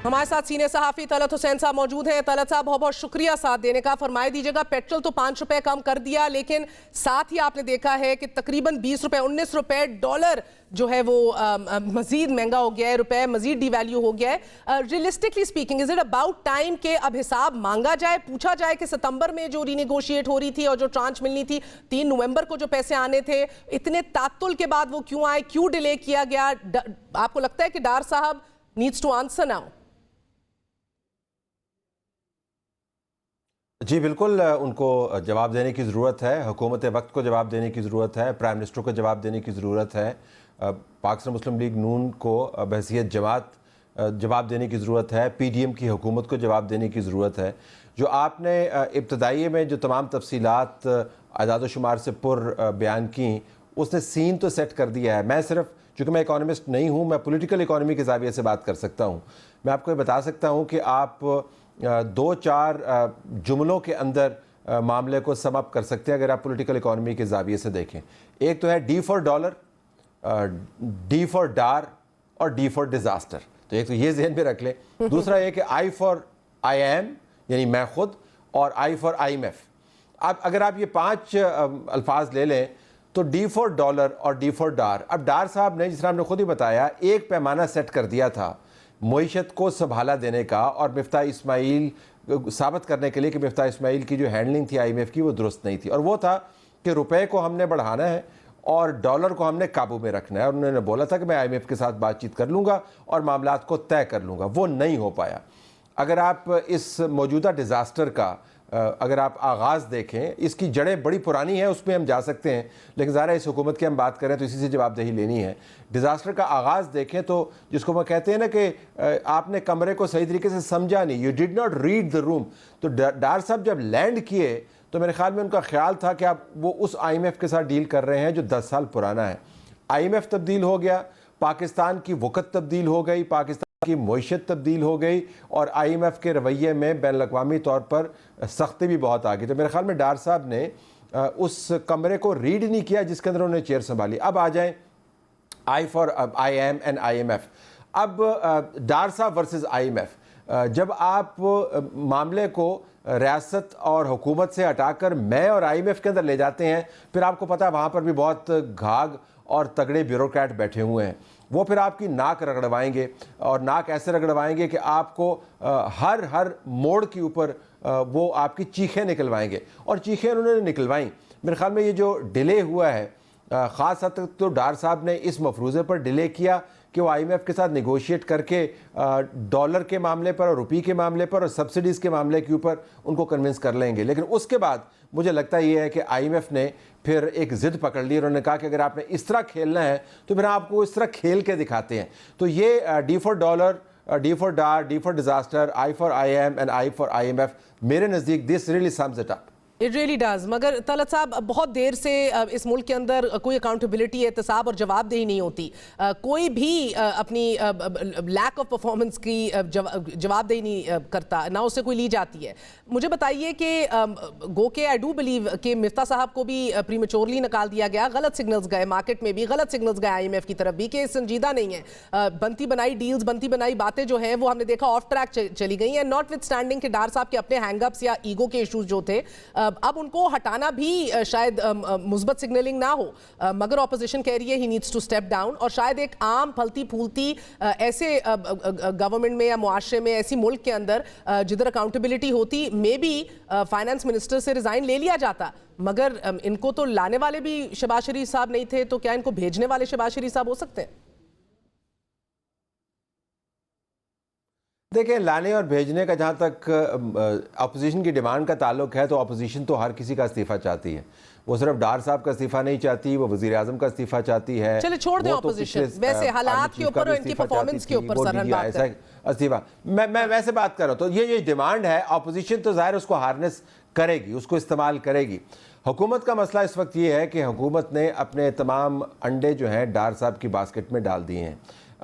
हमारे साथ सीनियर सहाफी तलत हुसैन साहब मौजूद हैं। तलत साहब, बहुत बहुत शुक्रिया साथ देने का। फरमाए दीजिएगा, पेट्रोल तो 5 रुपए कम कर दिया, लेकिन साथ ही आपने देखा है कि तकरीबन 20 रुपए 19 रुपए डॉलर जो है वो मजीद महंगा हो गया है, रुपए मजीद डिवैल्यू हो गया है। Realistically speaking, is it about time के अब हिसाब मांगा जाए, पूछा जाए कि सितंबर में जो रीनेगोशिएट हो रही थी और जो ट्रांच मिलनी थी 3 नवंबर को जो पैसे आने थे, इतने तात्तुल के बाद वो क्यों आए, क्यों डिले किया गया? आपको लगता है कि डार साहब नीड्स टू आंसर नाउ? जी बिल्कुल, उनको जवाब देने की ज़रूरत है। हुकूमत वक्त को जवाब देने की ज़रूरत है। प्राइम मिनिस्टर को जवाब देने की ज़रूरत है। पाकिस्तान मुस्लिम लीग नून को बहैसियत जमात जवाब देने की ज़रूरत है। PDM की हुकूमत को जवाब देने की ज़रूरत है। जो आपने इब्तदाई में जो तमाम तफसीलात आदाद शुमार से पुर बयान की, उसने सीन तो सेट कर दिया है। मैं सिर्फ, चूँकि मैं इकोनॉमिस्ट नहीं हूँ, मैं पॉलिटिकल इकोनॉमी के ज़ाविये से बात कर सकता हूँ। मैं आपको ये बता सकता हूँ कि आप 2-4 जुमलों के अंदर मामले को सम अप कर सकते हैं अगर आप पॉलिटिकल इकोनॉमी के ज़ाविये से देखें। एक तो है D for dollar, D for Dar और D फॉर डिज़ास्टर। तो एक तो ये जहन में रख लें। दूसरा ये कि I फॉर IM यानी मैं खुद, और I फॉर IMF। अब अगर आप ये 5 अल्फाज ले लें तो D फॉर डॉलर और D फॉर डार। अब डार साहब ने, जिस तरह आपने खुद ही बताया, एक पैमाना सेट कर दिया था मईशत को संभाला देने का, और मिफ्ता इस्माइल साबित करने के लिए कि मिफ्ता इस्माइल की जो हैंडलिंग थी IMF की वो दुरुस्त नहीं थी, और वो था कि रुपए को हमने बढ़ाना है और डॉलर को हमने काबू में रखना है। और उन्होंने बोला था कि मैं IMF के साथ बातचीत कर लूँगा और मामलात को तय कर लूँगा। वो नहीं हो पाया। अगर आप इस मौजूदा डिज़ास्टर का अगर आप आगाज़ देखें, इसकी जड़ें बड़ी पुरानी हैं, उसमें हम जा सकते हैं, लेकिन ज़रा इस हुकूमत की हम बात करें तो इसी से जवाबदेही लेनी है। डिज़ास्टर का आगाज़ देखें तो जिसको वो कहते हैं ना कि आपने कमरे को सही तरीके से समझा नहीं, you did not read the room. तो डार साहब जब लैंड किए तो मेरे ख्याल में उनका ख्याल था कि आप वो उस IMF के साथ डील कर रहे हैं जो 10 साल पुराना है। IMF तब्दील हो गया, पाकिस्तान की वक़्त तब्दील हो गई, पाकिस्तान की मईशत तब्दील हो गई, और IMF के रवैये में बैनुल-अक़वामी तौर पर सख्ती भी बहुत आ गई। तो मेरे ख्याल में डार साहब ने उस कमरे को रीड नहीं किया जिसके अंदर उन्होंने चेयर संभाली। अब आ जाएं I for IM and IMF। अब डार साहब वर्सेस IMF, जब आप मामले को रियासत और हुकूमत से हटाकर मैं और IMF के अंदर ले जाते हैं, फिर आपको पता है वहाँ पर भी बहुत घाघ और तगड़े ब्यूरोक्रेट बैठे हुए हैं। वो फिर आपकी नाक रगड़वाएंगे, और नाक ऐसे रगड़वाएंगे कि आपको हर मोड़ के ऊपर वो आपकी चीखें निकलवाएंगे, और चीखें उन्होंने निकलवाई। मेरे ख्याल में ये जो डिले हुआ है, ख़ास हद तक तो डार साहब ने इस मफरूज़े पर डिले किया कि वो IMF के साथ निगोशिएट करके डॉलर के मामले पर और रुपये के मामले पर और सब्सिडीज़ के मामले के ऊपर उनको कन्विंस कर लेंगे। लेकिन उसके बाद मुझे लगता ये है कि IMF ने फिर एक ज़िद पकड़ ली, और उन्होंने कहा कि अगर आपने इस तरह खेलना है तो फिर आपको इस तरह खेल के दिखाते हैं। तो ये D for dollar, D for Dar, D for disaster, I for IM and I for IMF, मेरे नज़दीक this really sums it up. It really does. मगर तलत साहब, बहुत देर से इस मुल्क के अंदर कोई अकाउंटेबिलिटी, एहतसाब और जवाबदेही नहीं होती। कोई भी अपनी लैक ऑफ परफॉर्मेंस की जवाबदेही नहीं करता, ना उससे कोई ली जाती है। मुझे बताइए कि गो के आई डू बिलीव कि मिफ्ता साहब को भी प्रीमेच्योरली निकाल दिया गया, गलत सिग्नल्स गए, मार्केट में भी गलत सिग्नल्स गए IMF की तरफ भी कि संजीदा नहीं है। बनती बनाई डील्स, बनती बनाई बातें जो हैं वो हमने देखा ऑफ ट्रैक चली गई हैं, नॉट विद स्टैंडिंग के डार साहब के अपने हैंगअप्स या ईगो के इशूज जो थे। अब उनको हटाना भी शायद मुस्बत सिग्नलिंग ना हो, मगर ऑपोजिशन कह रही है he needs to step down, और शायद एक आम फलती फूलती ऐसे गवर्नमेंट में या मुआशरे में, ऐसी मुल्क के अंदर जिधर अकाउंटेबिलिटी होती, मे बी फाइनेंस मिनिस्टर से रिजाइन ले लिया जाता। मगर इनको तो लाने वाले भी शहबाज शरीफ साहब नहीं थे, तो क्या इनको भेजने वाले शहबाज शरीफ साहब हो सकते हैं? देखिए, लाने और भेजने का जहाँ तक अपोजिशन की डिमांड का ताल्लुक है, तो अपोजिशन तो हर किसी का इस्तीफ़ा चाहती है। वो सिर्फ डार साहब का इस्तीफ़ा नहीं चाहती, वो वज़ीर आज़म का इस्तीफ़ा चाहती है। चलिए छोड़ दें अपोजिशन, वैसे हालात के ऊपर और इनकी परफॉर्मेंस के ऊपर सरहद बात करें। इस्तीफ़ा मैं वैसे बात कर रहा हूँ। तो ये डिमांड है, अपोजिशन तो ज़ाहिर उसको हार्नेस करेगी, उसको इस्तेमाल करेगी। हुकूमत का मसला इस वक्त ये है कि हुकूमत ने अपने तमाम अंडे जो हैं डार साहब की बास्केट में डाल दिए हैं।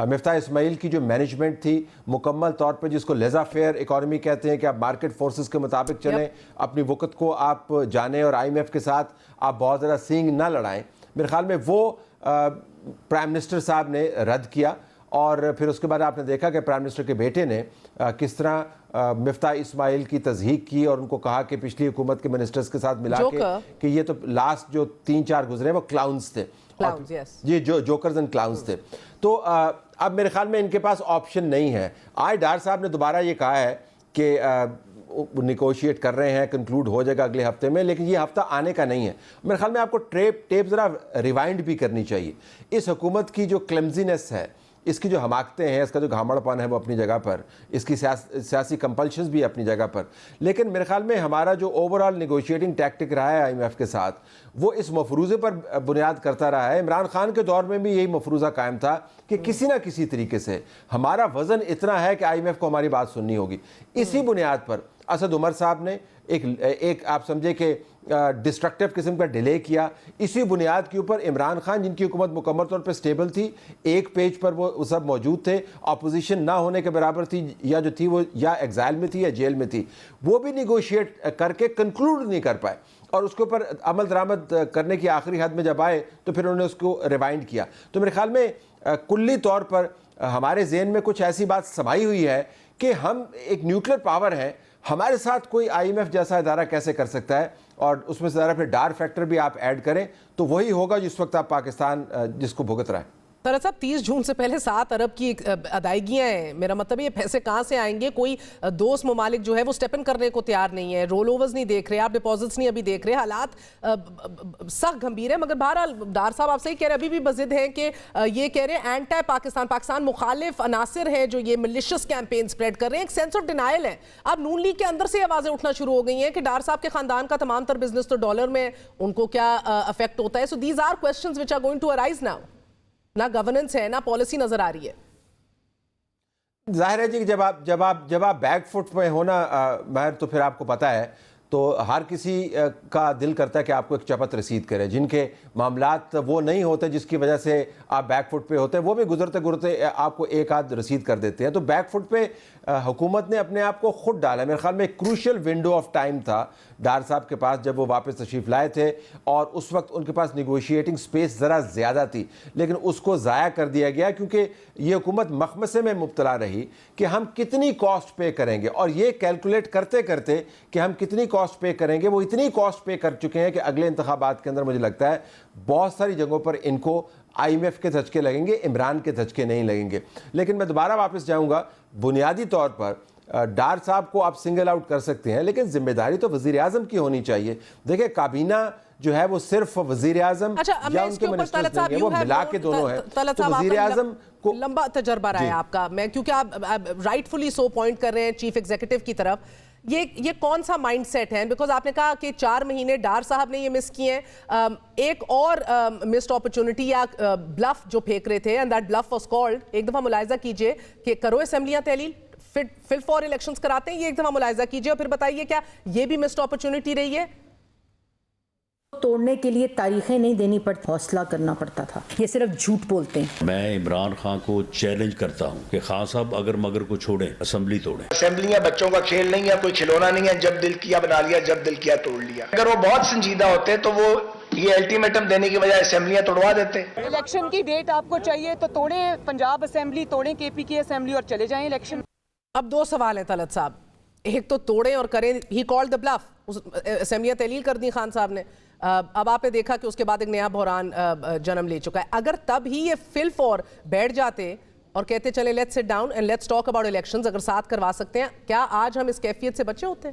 मिफ्ता इस्माइल की जो मैनेजमेंट थी, मुकम्मल तौर पर जिसको लेज़ा फेयर इकॉनमी कहते हैं कि आप मार्केट फोर्सेस के मुताबिक चलें, अपनी वक़्त को आप जानें, और IMF के साथ आप बहुत ज़्यादा सींग ना लड़ाएं। मेरे ख्याल में वो प्राइम मिनिस्टर साहब ने रद्द किया, और फिर उसके बाद आपने देखा कि प्राइम मिनिस्टर के बेटे ने किस तरह मिफ्ता इस्माइल की तज़हीक की और उनको कहा कि पिछली हुकूमत के मिनिस्टर्स के साथ मिला के कि ये तो लास्ट जो 3-4 गुजरे वो क्लाउन्स थे, जी जो जोकर्स एंड क्लाउन्स थे। तो अब मेरे ख्याल में इनके पास ऑप्शन नहीं है। आज डार साहब ने दोबारा ये कहा है कि निगोशिएट कर रहे हैं, कंक्लूड हो जाएगा अगले हफ्ते में, लेकिन ये हफ्ता आने का नहीं है। मेरे ख्याल में आपको टेप ज़रा रिवाइंड भी करनी चाहिए। इस हुकूमत की जो क्लमजीनेस है, इसकी जो हमाकतें हैं, इसका जो घामड़पन है वो अपनी जगह पर, इसकी सियासी कंपल्शंस भी अपनी जगह पर, लेकिन मेरे ख्याल में हमारा जो ओवरऑल निगोशिएटिंग टैक्टिक रहा है IMF के साथ, वो इस मफरूज़े पर बुनियाद करता रहा है। इमरान खान के दौर में भी यही मफरूज़ा कायम था कि किसी ना किसी तरीके से हमारा वज़न इतना है कि IMF को हमारी बात सुननी होगी। इसी बुनियाद पर असद उमर साहब ने एक आप समझे कि डिस्ट्रक्टिव किस्म का डिले किया। इसी बुनियाद के ऊपर इमरान खान, जिनकी हुकूमत मुकम्मल तौर पर स्टेबल थी, एक पेज पर वो सब मौजूद थे, अपोजिशन ना होने के बराबर थी, या जो थी वो या एग्जाइल में थी या जेल में थी, वो भी निगोशिएट करके कंक्लूड नहीं कर पाए और उसके ऊपर अमल दरामद करने की आखिरी हद में जब आए तो फिर उन्होंने उसको रिवाइंड किया। तो मेरे ख्याल में कुल्ली तौर पर हमारे जहन में कुछ ऐसी बात समाई हुई है कि हम एक न्यूक्लियर पावर हैं, हमारे साथ कोई IMF जैसा इदारा कैसे कर सकता है, और उसमें से ज़रा फिर डार फैक्टर भी आप ऐड करें तो वही होगा जिस वक्त आप पाकिस्तान जिसको भुगत रहा है। सर साहब 30 जून से पहले 7 अरब की अदायगियां हैं। मेरा मतलब ये पैसे कहाँ से आएंगे? कोई दोस्त ममालिक जो है वो स्टेप इन करने को तैयार नहीं है, रोल ओवर्स नहीं देख रहे, आप डिपॉजिट्स नहीं अभी देख रहे, हालात सख्त गंभीर है। मगर बहरहाल डार साहब आपसे ही कह रहे, अभी भी बजिद हैं कि ये कह रहे हैं एंटी पाकिस्तान मुखालिफ अनासिर हैं जो ये मिलिशियस कैंपेन स्प्रेड कर रहे हैं। एक सेंस ऑफ डिनायल है। अब नून लीग के अंदर से आवाजें उठना शुरू हो गई हैं कि डार साहब के खानदान का तमाम तर बिजनेस तो डॉलर में, उनको क्या अफेक्ट होता है? So these are questions which are going to arise now. ना गवर्नेंस है, ना पॉलिसी नजर आ रही है। जाहिर है जी, जब आप बैक फुट पे हो ना महर, तो फिर आपको पता है, तो हर किसी का दिल करता है कि आपको एक चपत रसीद करे। जिनके मामलात वो नहीं होते जिसकी वजह से आप बैक फुट पे होते हैं, वो भी गुजरते गुजरते आपको एक आध रसीद कर देते हैं। तो बैक फुट पे हुकूमत ने अपने आप को खुद डाला। मेरे ख्याल में एक क्रूशियल विंडो ऑफ टाइम था डार साहब के पास जब वो वापस तशरीफ़ लाए थे, और उस वक्त उनके पास निगोशिएटिंग स्पेस ज़रा ज़्यादा थी, लेकिन उसको ज़ाया कर दिया गया क्योंकि ये हुकूमत मखमसे में मुब्तला रही कि हम कितनी कॉस्ट पे करेंगे, और ये कैलकुलेट करते करते कि हम कितनी कॉस्ट पे करेंगे, वो इतनी कॉस्ट पे कर चुके हैं कि अगले इंतखाबात के अंदर मुझे लगता है बहुत सारी जगहों पर इनको IMF के धचके लगेंगे, इमरान के धचके नहीं लगेंगे। लेकिन मैं दोबारा वापस जाऊंगा, बुनियादी तौर पर डार साहब को आप सिंगल आउट कर सकते हैं, लेकिन जिम्मेदारी तो वजीर आजम की होनी चाहिए। देखिए, काबीना जो है वो सिर्फ वजीर आजम या उनके मिनिस्टर्स नहीं है, वो मिला के दोनों है। तो वजीर आजम को लंबा तजर्बा रहा है आपका, मैं क्योंकि आप राइटफुली सो पॉइंट कर रहे हैं चीफ एग्जीक्यूटिव की तरफ, ये कौन सा माइंडसेट है? बिकॉज आपने कहा कि 4 महीने डार साहब ने ये मिस किए हैं। एक और मिस्ड अपॉर्चुनिटी या ब्लफ जो फेंक रहे थे, and that bluff was called, एक दफा मुलाहिजा कीजिए कि करो असेंबलियां तहलील, फिल फॉर इलेक्शंस कराते हैं, ये एक दफा मुलाहिजा कीजिए और फिर बताइए क्या ये भी मिस्ड अपॉर्चुनिटी रही है? तोड़ने के लिए तारीखें नहीं देनी पड़ती, हौसला करना पड़ता था। ये सिर्फ झूठ बोलते हैं। मैं इमरान खान को चैलेंज करता हूं कि खान साहब अगर मगर को छोड़ें, असेंबली तोड़ें। असेंबलियां बच्चों का खेल नहीं है, कोई खिलौना नहीं है, जब दिल किया बना लिया, जब दिल किया तोड़ लिया। अगर वो बहुत संजीदा होते तो वो ये अल्टीमेटम देने की बजाय असेंबलियां तोड़वा देते। इलेक्शन की डेट आपको चाहिए तो तोड़े पंजाब असेंबली, तोड़े KP की असेंबली और चले जाएं इलेक्शन। अब 2 सवाल है तलत साहब, एक तो तोड़ें और करें, ही कॉल्ड द ब्लफ, असेंबलियां तहलील कर दी खान साहब ने। अब आपने देखा कि उसके बाद एक नया बहरान जन्म ले चुका है। अगर तब ही ये फिल फॉर बैठ जाते और कहते चले let's sit down and let's talk about elections, अगर साथ करवा सकते हैं, क्या आज हम इस कैफियत से बचे होते?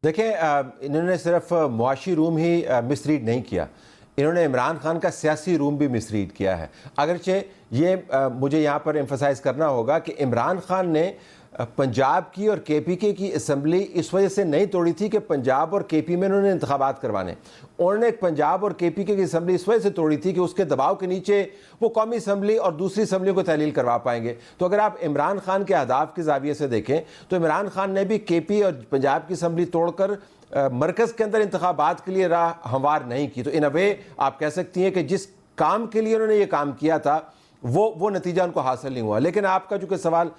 देखिए, इन्होंने सिर्फ मुआशी रूम ही मिसरीड नहीं किया, इन्होंने इमरान खान का सियासी रूम भी मिसरीड किया है। अगरचे ये मुझे यहाँ पर एम्फसाइज करना होगा कि इमरान खान ने पंजाब की और KPK की असम्बली इस वजह से नहीं तोड़ी थी कि पंजाब और KP में उन्होंने इंतखाबात करवाने। उन्होंने पंजाब और KPK की असम्बली इस वजह से तोड़ी थी कि उसके दबाव के नीचे वो कौमी असम्बली और दूसरी असम्बलियों को तहलील करवा पाएंगे। तो अगर आप इमरान खान के अहदाफ के जाविये से देखें तो इमरान खान ने भी KP और पंजाब की असम्बली तोड़कर मरकज़ के अंदर इंतखाबात के लिए राह हमवार नहीं की। तो इन अ वे आप कह सकती हैं कि जिस काम के लिए उन्होंने ये काम किया था वो नतीजा उनको हासिल नहीं हुआ। लेकिन आपका जो कि सवाल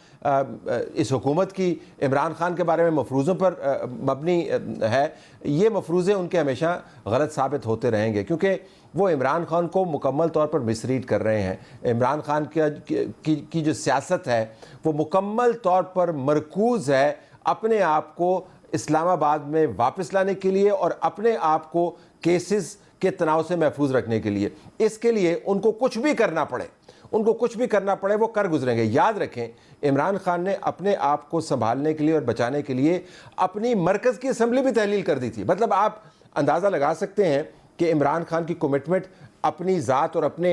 इस हुकूमत की इमरान खान के बारे में मफरूज़ों पर मबनी है, ये मफरूज़े उनके हमेशा गलत साबित होते रहेंगे, क्योंकि वो इमरान खान को मुकम्मल तौर पर मिसरीड कर रहे हैं। इमरान खान की जो सियासत है वो मुकम्मल तौर पर मरकूज़ है अपने आप को इस्लामाबाद में वापस लाने के लिए और अपने आप को केसेस के तनाव से महफूज रखने के लिए। इसके लिए उनको कुछ भी करना पड़े वो कर गुजरेंगे। याद रखें, इमरान खान ने अपने आप को संभालने के लिए और बचाने के लिए अपनी मरकज़ की असम्बली भी तहलील कर दी थी। मतलब आप अंदाज़ा लगा सकते हैं कि इमरान खान की कमिटमेंट अपनी ज़ात और अपने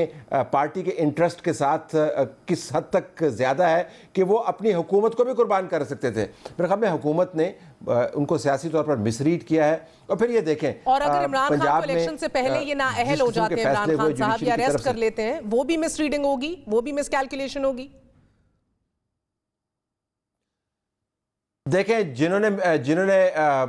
पार्टी के इंटरेस्ट के साथ किस हद तक ज़्यादा है कि वो अपनी हुकूमत को भी कुर्बान कर सकते थे। मेरे ख्याल में हुकूमत ने उनको सियासी तौर पर मिसरीड किया है। और फिर ये देखें, और अगर इमरान खान को इलेक्शन से पहले ये नाअहल हो जाते हैं, इमरान खान साहब या अरेस्ट कर लेते हैं, वो भी मिसरीडिंग होगी, वो भी मिसकैलकुलेशन होगी। देखें, जिन्होंने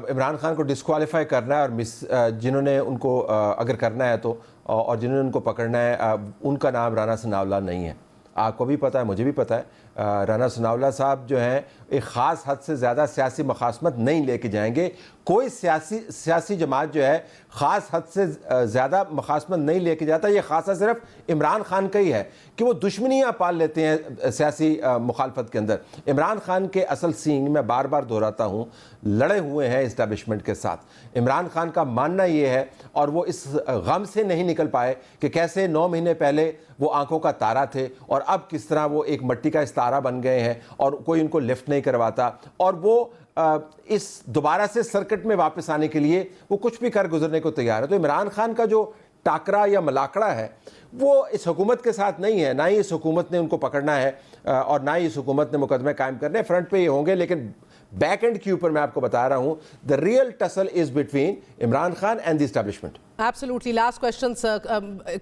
इमरान खान को डिस्क्वालीफाई करना है और जिन्होंने उनको अगर करना है तो, और जिन्होंने उनको पकड़ना है, उनका नाम राना सनाउल्लाह नहीं है। आपको भी पता है, मुझे भी पता है। राना सनाउल्लाह साहब जो हैं एक ख़ास हद से ज़्यादा सियासी मखासमत नहीं लेके जाएंगे। कोई सियासी जमात जो है ख़ास हद से ज़्यादा मखासमत नहीं लेके जाता। ये खासा सिर्फ इमरान खान का ही है कि वो दुश्मनियाँ पाल लेते हैं सियासी मुखालफत के अंदर। इमरान खान के असल सींग, मैं बार बार दोहराता हूँ, लड़े हुए हैं इस्टेब्लिशमेंट के साथ। इमरान खान का मानना ये है, और वो इस गम से नहीं निकल पाए कि कैसे 9 महीने पहले वो आंखों का तारा थे और अब किस तरह वो एक मट्टी का इस्तारा बन गए हैं और कोई उनको लिफ्ट नहीं करवाता। और वो इस दोबारा से सर्किट में वापस आने के लिए वो कुछ भी कर गुजरने को तैयार है। तो इमरान खान का जो टाकरा या मलाकड़ा है वो इस हुकूमत के साथ नहीं है। ना ही इस हुकूमत ने उनको पकड़ना है और ना ही इस हुकूमत ने मुकदमे कायम करने। फ्रंट पे ये होंगे, लेकिन बैक एंड के ऊपर मैं आपको बता रहा हूं, the real tussle is between Imran Khan and the establishment. Absolutely. Last question sir,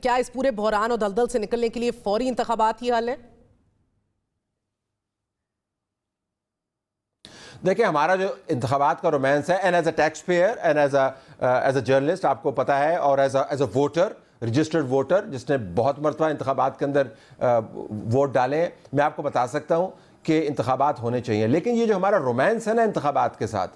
क्या इस पूरे बहरान और दलदल से निकलने के लिए फौरी इंतखाबात ही हल है? देखिए, हमारा जो इंतखाबात का रोमांस है, and as a tax payer and as a journalist, आपको पता है, और as a voter, registered voter जिसने बहुत मरतबा इंतखाबात के अंदर वोट डाले, मैं आपको बता सकता हूँ कि इंतखाबात होने चाहिए। लेकिन ये जो हमारा रोमांस है ना इंतखाबात के साथ,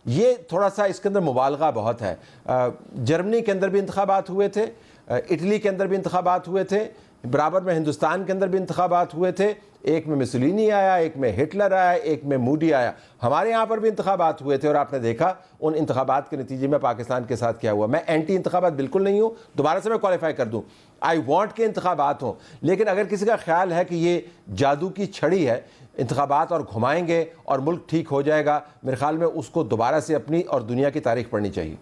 ये थोड़ा सा इसके अंदर मुबालगा बहुत है। जर्मनी के अंदर भी इंतखाबात हुए थे, इटली के अंदर भी इंतखाबात हुए थे, बराबर में हिंदुस्तान के अंदर भी इंतखाबात हुए थे। एक में मुसोलिनी आया, एक में हिटलर आया, एक में मूडी आया। हमारे यहाँ पर भी इंतखाबात हुए थे और आपने देखा उन इंतखाबात के नतीजे में पाकिस्तान के साथ क्या हुआ। मैं एंटी इंतखाबात बिल्कुल नहीं हूँ, दोबारा से मैं क्वालिफाई कर दूँ, आई वॉन्ट के इंतखाबात हों। लेकिन अगर किसी का ख्याल है कि ये जादू की छड़ी है, इंतखाबात और घुमाएंगे और मुल्क ठीक हो जाएगा, मेरे ख्याल में उसको दोबारा से अपनी और दुनिया की तारीख पढ़नी चाहिए।